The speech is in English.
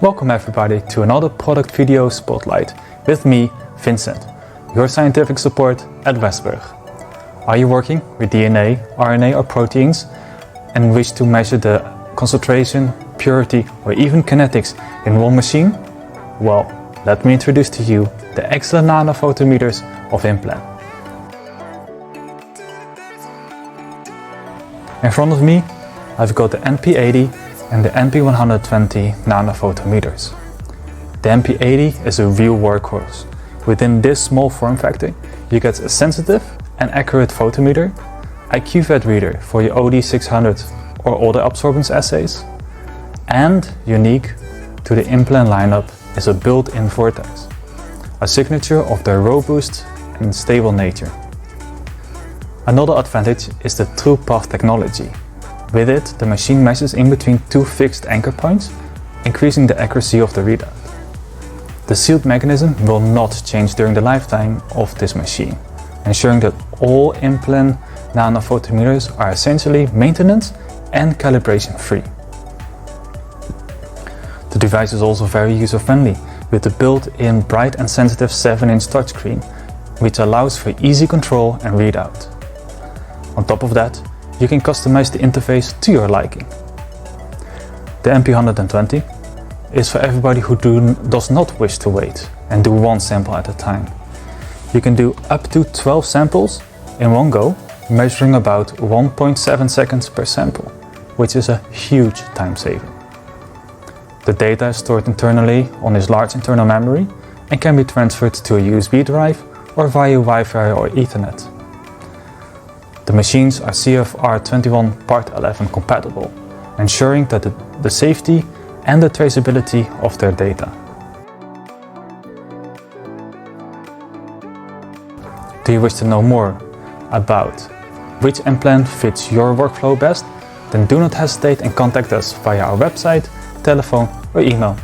Welcome everybody to another product video spotlight with me, Vincent, your scientific support at Westburg. Are you working with DNA, RNA or proteins and wish to measure the concentration, purity or even kinetics in one machine? Well, let me introduce to you the excellent nanophotometers of Implen. In front of me I've got the NP80 and the NP120 nanophotometers. The NP80 is a real workhorse. Within this small form factor, you get a sensitive and accurate photometer, IQ-VET reader for your OD600 or other absorbance assays, and unique to the Implen lineup is a built-in vortex, a signature of their robust and stable nature. Another advantage is the true path technology. With it, the machine measures in between two fixed anchor points, increasing the accuracy of the readout. The sealed mechanism will not change during the lifetime of this machine, ensuring that all Implen nanophotometers are essentially maintenance and calibration free. The device is also very user-friendly with the built-in bright and sensitive 7-inch touchscreen, which allows for easy control and readout. On top of that, you can customize the interface to your liking. The NP120 is for everybody who does not wish to wait and do one sample at a time. You can do up to 12 samples in one go, measuring about 1.7 seconds per sample, which is a huge time saving. The data is stored internally on this large internal memory and can be transferred to a USB drive or via Wi-Fi or Ethernet. The machines are CFR21 Part 11 compatible, ensuring that the safety and the traceability of their data. Do you wish to know more about which Implen fits your workflow best? Then do not hesitate and contact us via our website, telephone or email.